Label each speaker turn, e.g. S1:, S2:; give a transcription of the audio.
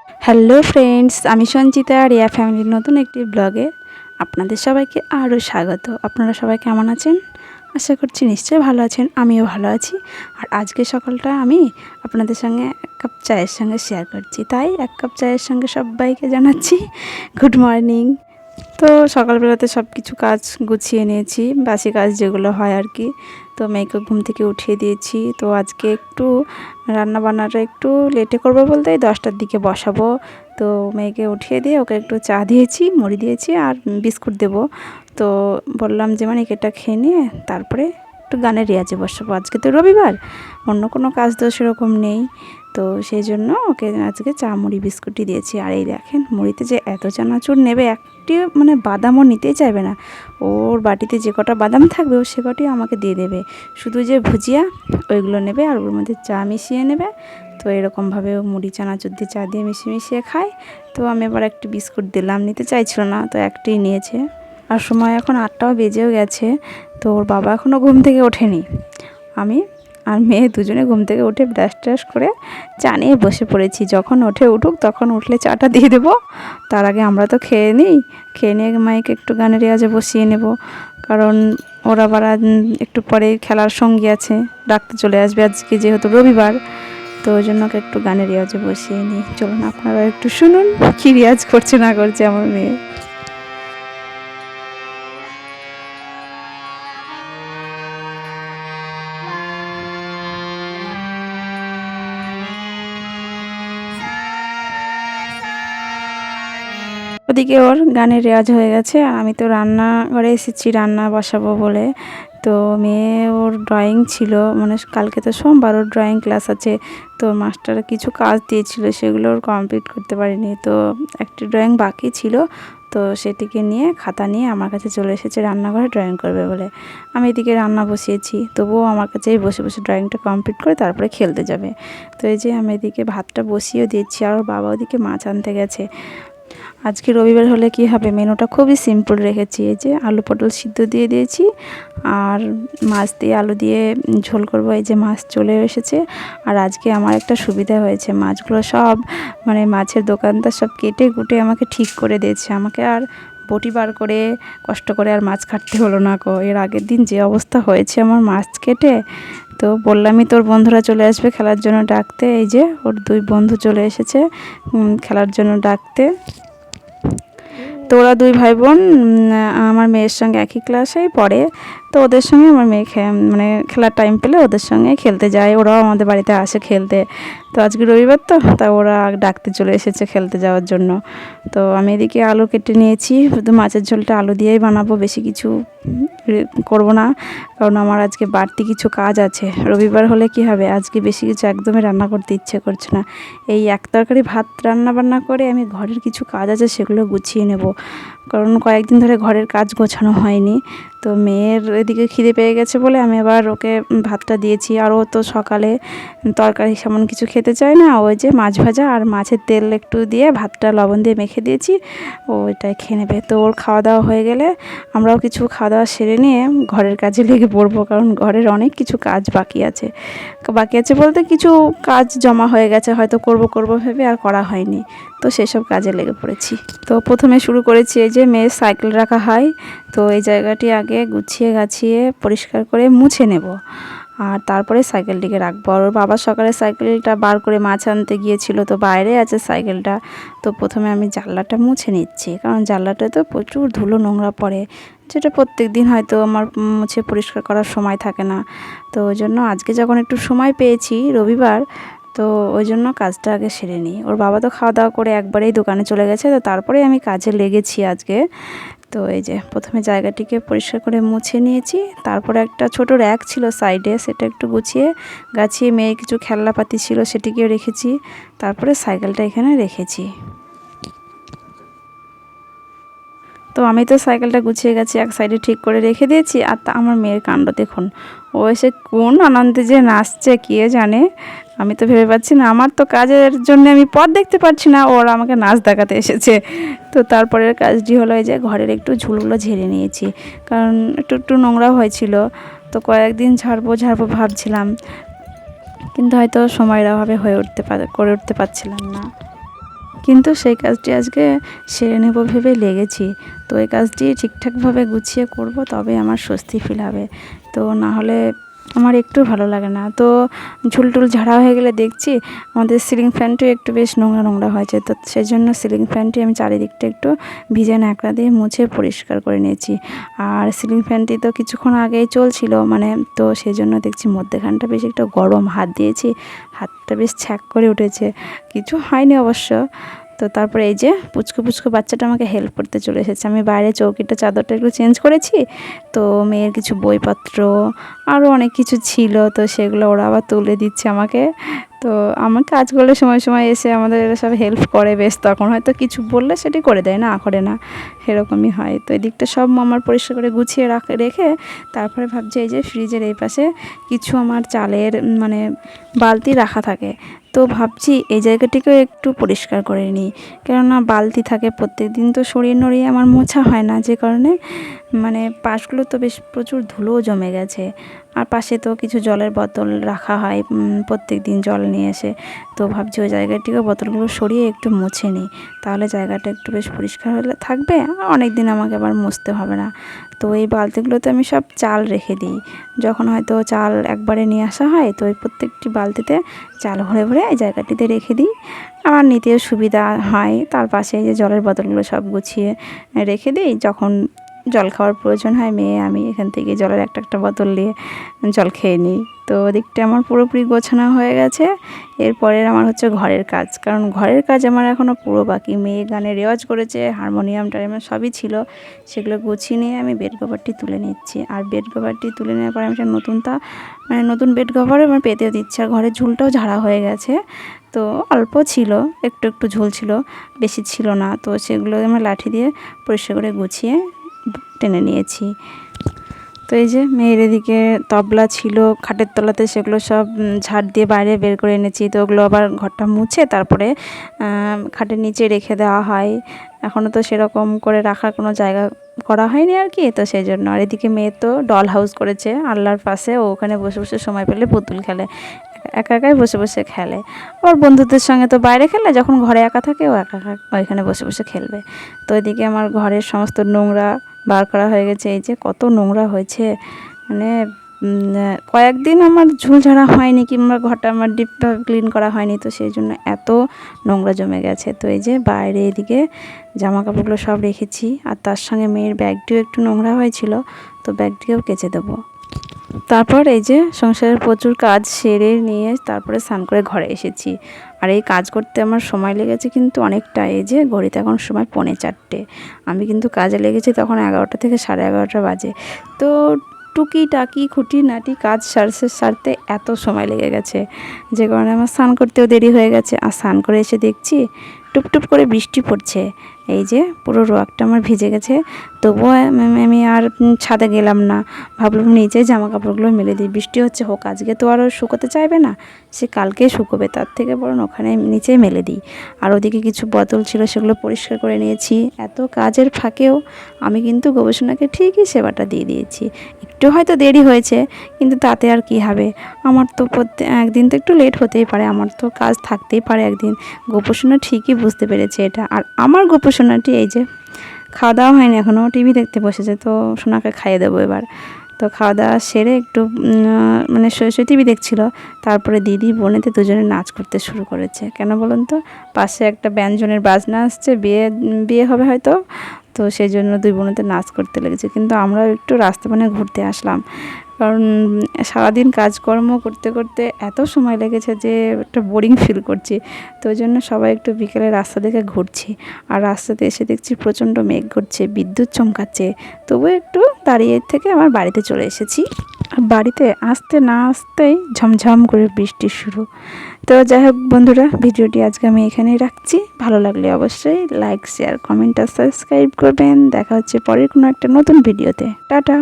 S1: Hello friends, আমি সঞ্চিতা রিয়া ফ্যামিলির নতুন একটি ব্লগে আপনাদের সবাইকে আরও স্বাগত। আপনারা সবাই কেমন আছেন? আশা করছি নিশ্চয়ই ভালো আছেন, আমিও ভালো আছি। আর আজকে সকালটা আমি আপনাদের সঙ্গে এক কাপ চায়ের সঙ্গে শেয়ার করছি, তাই এক কাপ চায়ের সঙ্গে সবাইকে জানাচ্ছি গুড মর্নিং। তো সকালবেলাতে সব কিছু কাজ গুছিয়ে নিয়েছি, বাসি কাজ যেগুলো হয় আর কি। তো মেয়েকে ঘুম থেকে উঠিয়ে দিয়েছি। তো আজকে একটু রান্না বান্নাটা একটু লেটে করবো বলতে 10টার দিকে বসাবো। তো মেয়েকে উঠিয়ে দিয়ে ওকে একটু চা দিয়েছি, মুড়ি দিয়েছি আর বিস্কুট দেবো। তো বললাম যে মানে এটা খেয়ে নিয়ে তারপরে একটু গানের রেয়াজে বসাবো। আজকে তো রবিবার, অন্য কোনো কাজ তো সেরকম নেই। তো সেই জন্য ওকে আজকে চা মুড়ি বিস্কুটই দিয়েছি। আর এই দেখেন মুড়িতে যে এত চানাচুর নেবে, একটি মানে বাদামও নিতেই চাইবে না। ওর বাটিতে যে কটা বাদাম থাকবে ও সে কটি আমাকে দিয়ে দেবে, শুধু যে ভুজিয়া ওইগুলো নেবে আর ওর মধ্যে চা মিশিয়ে নেবে। তো এরকমভাবে ও মুড়ি চানাচুর দিয়ে চা দিয়ে মিশিয়ে খায়। তো আমি এবার একটি বিস্কুট দিলাম, নিতে চাইছিল না, তো একটাই নিয়েছে। আর সময় এখন 8টাও বেজেও গেছে। তো ওর বাবা এখনও ঘুম থেকে ওঠেনি। আমি আর মেয়ে দুজনে ঘুম থেকে উঠে ব্রাশ ট্রাশ করে চা নিয়ে বসে পড়েছি। যখন উঠুক, তখন উঠলে চাটা দিয়ে দেবো। তার আগে আমরা তো খেয়ে নিই, খেয়ে নিয়ে মাইকে একটু গানের রেওয়াজে বসিয়ে নেব। কারণ ওরা আবার একটু পরে খেলার সঙ্গী আছে, ডাকতে চলে আসবে আজকে যেহেতু রবিবার। তো ওই জন্য ওকে একটু গানের রেওয়াজে বসিয়ে নিই। চলুন আপনারা একটু শুনুন কী রেওয়াজ করছে না করছে আমার মেয়ে। ওদিকে ওর গানের রেওয়াজ হয়ে গেছে আর আমি তো রান্নাঘরে এসেছি রান্না বসাবো বলে। তো মেয়ে ওর ড্রয়িং ছিল, মানে কালকে তো সোমবার, ওর ড্রয়িং ক্লাস আছে। তো মাস্টার কিছু কাজ দিয়েছিল, সেগুলো ওর কমপ্লিট করতে পারিনি। তো একটি ড্রয়িং বাকি ছিল, তো সেটিকে নিয়ে খাতা নিয়ে আমার কাছে চলে এসেছে রান্নাঘরে ড্রয়িং করবে বলে। আমি এদিকে রান্না বসিয়েছি, তবুও আমার কাছেই বসে বসে ড্রয়িংটা কমপ্লিট করে তারপরে খেলতে যাবে। তো এই যে আমি এদিকে ভাতটা বসিয়েও দিয়েছি আর ওর বাবা ওদিকে মাছ আনতে গেছে। আজকে রবিবার হলে কি হবে, মেনুটা খুবই সিম্পল রেখেছি। এই যে আলু পটল সিদ্ধ দিয়ে দিয়েছি আর মাছ দিয়ে আলু দিয়ে ঝোল করব। এই যে মাছ চলে এসেছে। আর আজকে আমার একটা সুবিধা হয়েছে, মাছগুলো সব মানে মাছের দোকানদার সব কেটে কুটে আমাকে ঠিক করে দিয়েছে। আমাকে আর বটি বার করে কষ্ট করে আর মাছ কাটতে হলো না গো। এর আগের দিন যে অবস্থা হয়েছে আমার মাছ কেটে, তো বললামই তোর বন্ধুরা চলে আসবে খেলার জন্য ডাকতে। এই যে ওর 2 বন্ধু চলে এসেছে খেলার জন্য ডাকতে। তো ওরা 2 ভাই বোন আমার মেয়ের সঙ্গে একই ক্লাসেই পড়ে। তো ওদের সঙ্গে আমার মেয়ে মানে খেলার টাইম পেলে ওদের সঙ্গে খেলতে যায়, ওরাও আমাদের বাড়িতে আসে খেলতে। তো আজকে রবিবার তো, তা ওরা ডাকতে চলে এসেছে খেলতে যাওয়ার জন্য। তো আমি এদিকে আলু কেটে নিয়েছি, শুধু মাছের ঝোলটা আলু দিয়েই বানাবো, বেশি কিছু করব না। কারণ আমার আজকে বাড়তি কিছু কাজ আছে। রবিবার হলে কি হবে, আজকে বেশি কিছু একদমই রান্না করতে ইচ্ছে করছে না। এই এক তরকারি ভাত রান্না বান্না করে আমি ঘরের কিছু কাজ আছে সেগুলো গুছিয়ে নেব। কারণ কয়েকদিন ধরে ঘরের কাজ গোছানো হয়নি। তো মেয়ের এদিকে খিদে পেয়ে গেছে বলে আমি আবার ওকে ভাতটা দিয়েছি। আর ও তো সকালে তরকারি সেমন কিছু খেতে চায় না, ওই যে মাছ ভাজা আর মাছের তেল একটু দিয়ে ভাতটা লবণ দিয়ে মেখে দিয়েছি, ও এটাই খেয়ে নেবে। তো ওর খাওয়া দাওয়া হয়ে গেলে আমরাও কিছু খাওয়া দাওয়া সেরে নিয়ে ঘরের কাজে লেগে পড়বো। কারণ ঘরের অনেক কিছু কাজ বাকি আছে বলতে কিছু কাজ জমা হয়ে গেছে, হয়তো করব ভেবে আর করা হয়নি। তো সেসব কাজে লেগে পড়েছি। তো প্রথমে শুরু করেছি এই যে মেয়ের সাইকেল রাখা হয়, তো এই জায়গাটি আগে গুছিয়ে গাছিয়ে পরিষ্কার করে মুছে নেব। আর তারপরে সাইকেলটিকে রাখবো। আর ওর বাবা সকালে সাইকেলটা বার করে মাছ আনতে গিয়েছিল, তো বাইরে আছে সাইকেলটা। তো প্রথমে আমি জানলাটা মুছে নিচ্ছি, কারণ জানলাটায় তো প্রচুর ধুলো নোংরা পড়ে, যেটা প্রত্যেক দিন হয়তো আমার মুছে পরিষ্কার করার সময় থাকে না। তো ওই জন্য আজকে যখন একটু সময় পেয়েছি রবিবার, তো ওই জন্য কাজটা আগে সেরে নিই। ওর বাবা তো খাওয়া দাওয়া করে একবারেই দোকানে চলে গেছে, তো তারপরে আমি কাজে লেগেছি আজকে। তো এই যে প্রথমে জায়গাটিকে পরিষ্কার করে মুছে নিয়েছি। তারপরে একটা ছোট র্যাক ছিল সাইডে, সেটা একটু গুছিয়ে গাছিয়ে মেয়ের কিছু খেলনাপাতি ছিল সেটিকেও রেখেছি। তারপরে সাইকেলটা এখানে রেখেছি। তো আমি তো সাইকেলটা গুছিয়ে গেছি, এক সাইডে ঠিক করে রেখে দিয়েছি। আর তা আমার মেয়ের কাণ্ড দেখুন, ও এসে কোন আনন্দে যে নাচছে কে জানে। আমি তো ভেবে পাচ্ছি না, আমার তো কাজের জন্য আমি পথ দেখতে পাচ্ছি না, ওরা আমাকে নাচ দেখাতে এসেছে। তো তারপরের কাজটি হলো এই যে ঘরের একটু ঝুলগুলো ঝেড়ে নিয়েছি, কারণ একটু নোংরা হয়েছিল। তো কয়েকদিন ঝাড়বো ভাবছিলাম, কিন্তু হয়তো সময়ের অভাবে করে উঠতে পারছিলাম না। কিন্তু সেই কাজটি আজকে সেরে নেব ভেবে লেগেছি। তো এই কাজটি ঠিকঠাকভাবে গুছিয়ে করব, তবে আমার স্বস্তি ফিল হবে। তো না হলে আমার একটু ভালো লাগে না। তো ঝুলটুল ঝাড়া হয়ে গেলে দেখছি আমাদের সিলিং ফ্যানটিও একটু বেশ নোংরা নোংরা হয়েছে। তো সেজন্য সিলিং ফ্যানটি আমি চারিদিকটা একটু ভিজে ন্যাকড়া দিয়ে মুছে পরিষ্কার করে নিয়েছি। আর সিলিং ফ্যানটি তো কিছুক্ষণ আগেই চলছিল, মানে তো সেই জন্য দেখছি মধ্যেখানটা বেশ একটু গরম। হাত দিয়েছি, হাতটা বেশ ছ্যাক করে উঠেছে, কিছু হয়নি অবশ্য। তো তারপরে এই যে পুচকু পুচকু বাচ্চাটা আমাকে হেল্প করতে চলে এসেছে। আমি বাইরে চৌকিটা চাদরটা একটু চেঞ্জ করেছি। তো মেয়ের কিছু বইপত্র আরও অনেক কিছু ছিল, তো সেগুলো ওরা আবার তুলে দিচ্ছে আমাকে। তো আমার কাজ করলে সময় সময় এসে আমাদের এরা সব হেল্প করে বেশ, তখন হয়তো কিছু বললে সেটি করে দেয়, না করে না, এরকমই হয়। তো এদিকটা সব আমার পরিষ্কার করে গুছিয়ে রেখে তারপরে ভাবছি এই যে ফ্রিজের এই পাশে কিছু আমার চালের মানে বালতি রাখা থাকে। তো ভাবছি এই জায়গাটিকেও একটু পরিষ্কার করে নিই, কেননা বালতি থাকে প্রত্যেক দিন, তো সরিয়ে নড়িয়ে আমার মোছা হয় না, যে কারণে মানে পাশগুলো তো বেশ প্রচুর ধুলোও জমে গেছে। আর পাশে তো কিছু জলের বোতল রাখা হয় প্রত্যেক দিন জল নিয়ে এসে। তো ভাবছি ওই জায়গাটিকে বোতলগুলো সরিয়ে একটু মুছে নিই, তাহলে জায়গাটা একটু বেশ পরিষ্কার হলে থাকবে, অনেক দিন আমাকে আবার মুছতে হবে না। তো এই বালতিগুলোতে আমি সব চাল রেখে দিই। যখন হয়তো চাল একবারে নিয়ে আসা হয়, তো ওই প্রত্যেকটি বালতিতে চাল ভরে ভরে এই জায়গাটিতে রেখে দিই, আমার নিতেও সুবিধা হয়। তার পাশে এই যে জলের বোতলগুলো সব গুছিয়ে রেখে দিই, যখন জল খাওয়ার প্রয়োজন হয় মেয়ে আমি এখান থেকে জলের একটা একটা বোতল নিয়ে জল খেয়ে নিই। তো ওদিকটা আমার পুরোপুরি গোছানো হয়ে গেছে। এরপরের আমার হচ্ছে ঘরের কাজ, কারণ ঘরের কাজ আমার এখনও পুরো বাকি। মেয়ে গানে রেওয়াজ করেছে, হারমোনিয়াম টারমোনিয়াম সবই ছিল, সেগুলো গুছিয়ে নিয়ে আমি বেড কভারটি তুলে নিচ্ছি। আর বেড কভারটি তুলে নেওয়ার পরে আমি নতুন বেড কভার আমার পেতেও দিচ্ছি। আর ঘরের ঝুলটাও ঝাড়া হয়ে গেছে, তো অল্প ছিল, একটু একটু ঝুল ছিল, বেশি ছিল না। তো সেগুলো আমার লাঠি দিয়ে পরিষ্কার করে গুছিয়ে টেনে নিয়েছি। তো এই যে মেয়ের এদিকে তবলা ছিল খাটের তলাতে, সেগুলো সব ঝাড় দিয়ে বাইরে বের করে এনেছি। তো ওগুলো আবার ঘরটা মুছে তারপরে খাটের নিচে রেখে দেওয়া হয়। এখনও তো সেরকম করে রাখার কোনো জায়গা করা হয়নি আর কি, তো সেই জন্য। আর এদিকে মেয়ে তো ডল হাউস করেছে আল্লাহর পাশে, ও ওখানে বসে বসে সময় পেলে পুতুল খেলে, একা একাই বসে বসে খেলে। আবার বন্ধুদের সঙ্গে তো বাইরে খেলে, যখন ঘরে একা থাকে ও একা একা ওইখানে বসে বসে খেলবে। তো এদিকে আমার ঘরের সমস্ত নোংরা বার করা হয়ে গেছে। এই যে কত নোংরা হয়েছে, মানে কয়েকদিন আমার ঝুল ঝাড়া হয়নি, কিংবা ঘরটা আমার ডিপভাবে ক্লিন করা হয়নি, তো সেই জন্য এত নোংরা জমে গেছে। তো এই যে বাইরে এদিকে জামা কাপড়গুলো সব রেখেছি, আর তার সঙ্গে মেয়ের ব্যাগটিও একটু নোংরা হয়েছিল, তো ব্যাগটিও কেচে দেবো। তারপর এই যে সংসারের প্রচুর কাজ সেরে নিয়ে তারপরে স্নান করে ঘরে এসেছি। আর এই কাজ করতে আমার সময় লেগেছে কিন্তু অনেকটা। এই যে ঘড়িতে এখন সময় 3:45, আমি কিন্তু কাজে লেগেছি তখন 11টা থেকে 11:30 বাজে। তো টুকিটাকি খুঁটিনাটি কাজ সারতে এত সময় লেগে গেছে, যে কারণে আমার স্নান করতেও দেরি হয়ে গেছে। আর স্নান করে এসে দেখছি টুপটুপ করে বৃষ্টি পড়ছে। এই যে পুরো রোয়াকটা আমার ভিজে গেছে, তবুও আমি আর ছাদে গেলাম না, ভাবলাম নিচে জামা কাপড়গুলো মেলে দিই। বৃষ্টি হচ্ছে হোক, আজকে তো আর শুকোতে চাইবে না, সে কালকেই শুকোবে, তার থেকে বরং ওখানে নিচেই মেলে দিই। আর ওদিকে কিছু বোতল ছিল, সেগুলো পরিষ্কার করে নিয়েছি। এত কাজের ফাঁকেও আমি কিন্তু গবেষণাকে ঠিকই সেবাটা দিয়ে দিয়েছি। একটু হয়তো দেরি হয়েছে, কিন্তু তাতে আর কি হবে, আমার তো একদিন তো একটু লেট হতেই পারে, আমার তো কাজ থাকতেই পারে একদিন। গোপোষণা ঠিকই বুঝতে পেরেছে এটা। আর আমার গোপোষণাটি এই যে খাওয়া দাওয়া হয়নি এখনও, টিভি দেখতে বসেছে, তো সোনাকে খাইয়ে দেবো এবার। তো খাওয়া দাওয়া সেরে একটু মানে শুয়ে টিভি দেখছিল, তারপরে দিদি বোনেতে দুজনে নাচ করতে শুরু করেছে। কেন বলুন তো, পাশে একটা ব্যঞ্জনের বাজনা আসছে, বিয়ে হবে হয়তো, তো সেই জন্য দুই বোনেতে নাচ করতে লেগেছে। কিন্তু আমরাও একটু রাস্তা মানে ঘুরতে আসলাম, কারণ সারাদিন কাজকর্ম করতে করতে এত সময় লেগেছে যে একটা বোরিং ফিল করছি। তো ওই জন্য সবাই একটু বিকেলে রাস্তা দেখে ঘুরছি। আর রাস্তাতে এসে দেখছি প্রচণ্ড মেঘ করছে, বিদ্যুৎ চমকাচ্ছে, তবু একটু দাঁড়িয়ে থেকে আমার বাড়িতে চলে এসেছি। আর বাড়িতে আসতে না আসতেই ঝমঝম করে বৃষ্টি শুরু। তো যাই হোক বন্ধুরা, ভিডিওটি আজকে আমি এখানেই রাখছি। ভালো লাগলে অবশ্যই লাইক, শেয়ার, কমেন্ট আর সাবস্ক্রাইব করবেন। দেখা হচ্ছে পরের কোনো একটা নতুন ভিডিওতে। টাটা।